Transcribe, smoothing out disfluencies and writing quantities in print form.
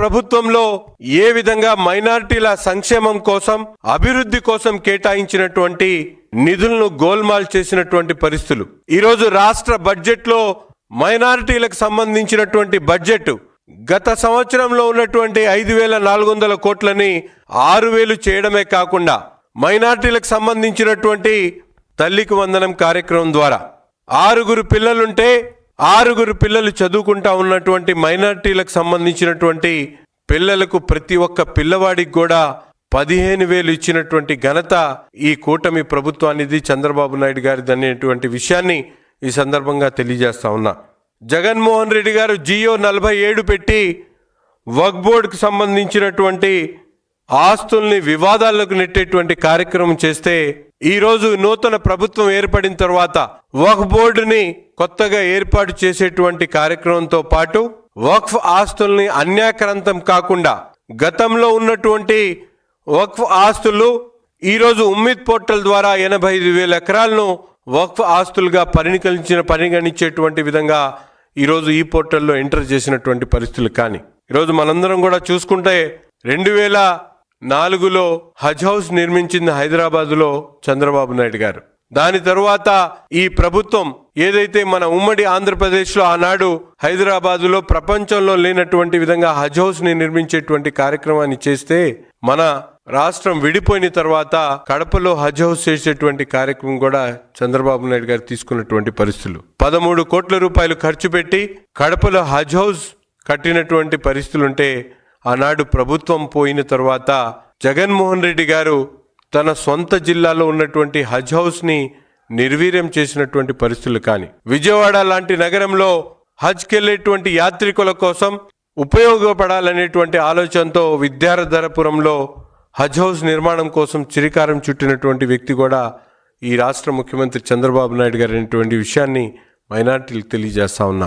ప్రభుత్వంలో ఏ విధంగా మైనారిటీల సంక్షేమం కోసం, అభివృద్ధి కోసం కేటాయించినటువంటి నిధులను గోల్మాల్ చేసినటువంటి పరిస్థితులు. ఈరోజు రాష్ట్ర బడ్జెట్లో మైనారిటీలకు సంబంధించినటువంటి బడ్జెట్ గత సంవత్సరంలో ఉన్నటువంటి 5,400 కోట్లని 6,000 చేయడమే కాకుండా మైనారిటీలకు సంబంధించినటువంటి తల్లికి వందనం కార్యక్రమం ద్వారా 6 పిల్లలుంటే 6 పిల్లలు చదువుకుంటా ఉన్నటువంటి మైనారిటీలకు సంబంధించినటువంటి పిల్లలకు ప్రతి ఒక్క పిల్లవాడికి కూడా 15,000 ఇచ్చినటువంటి ఘనత ఈ కూటమి ప్రభుత్వానిది, చంద్రబాబు నాయుడు గారిది అనేటువంటి విషయాన్ని ఈ సందర్భంగా తెలియజేస్తా ఉన్నా. జగన్మోహన్ రెడ్డి గారు జియో 47 పెట్టి వక్ఫ్ బోర్డుకు సంబంధించినటువంటి ఆస్తుల్ని వివాదాల్లోకి నెట్టేటువంటి కార్యక్రమం చేస్తే, ఈరోజు నూతన ప్రభుత్వం ఏర్పడిన తర్వాత వక్ఫ్ బోర్డుని కొత్తగా ఏర్పాటు చేసేటువంటి కార్యక్రమంతో పాటు వక్ఫ్ ఆస్తుల్ని అన్యాక్రాంతం కాకుండా గతంలో ఉన్నటువంటి వక్ఫ్ ఆస్తులు ఈరోజు ఉమ్మీద్ పోర్టల్ ద్వారా 85,000 ఎకరాలను వక్ఫ్ ఆస్తులుగా పరిగణించేటువంటి విధంగా ఈరోజు ఈ పోర్టల్లో ఎంటర్ చేసినటువంటి పరిస్థితులు. కానీ ఈరోజు మనందరం కూడా చూసుకుంటే 2004లో హజ్ హౌస్ నిర్మించింది హైదరాబాదులో చంద్రబాబు నాయుడు గారు. దాని తరువాత ఈ ప్రభుత్వం ఏదైతే మన ఉమ్మడి ఆంధ్రప్రదేశ్లో ఆనాడు హైదరాబాదులో ప్రపంచంలో లేనటువంటి విధంగా హజ్ హౌస్ ని నిర్మించేటువంటి కార్యక్రమాన్ని చేస్తే, మన రాష్ట్రం విడిపోయిన తర్వాత కడపలో హజ్ హౌస్ చేసేటువంటి కార్యక్రమం కూడా చంద్రబాబు నాయుడు గారు తీసుకున్నటువంటి పరిస్థితులు. 13 కోట్ల రూపాయలు ఖర్చు పెట్టి కడపలో హజ్ హౌస్ కట్టినటువంటి పరిస్థితులుంటే, ఆనాడు ప్రభుత్వం పోయిన తర్వాత జగన్మోహన్ రెడ్డి గారు తన సొంత జిల్లాలో ఉన్నటువంటి హజ్ హౌస్ ని నిర్వీర్యం చేసినటువంటి పరిస్థితులు. కానీ విజయవాడ లాంటి నగరంలో హజ్కి వెళ్ళేటువంటి యాత్రికుల కోసం ఉపయోగపడాలనేటువంటి ఆలోచనతో విద్యాధరపురంలో హజ్ హౌస్ నిర్మాణం కోసం చిరికారం చుట్టినటువంటి వ్యక్తి కూడా ఈ రాష్ట్ర ముఖ్యమంత్రి చంద్రబాబు నాయుడు గారు అనేటువంటి విషయాన్ని మైనారిటీలకు తెలియజేస్తా ఉన్నా.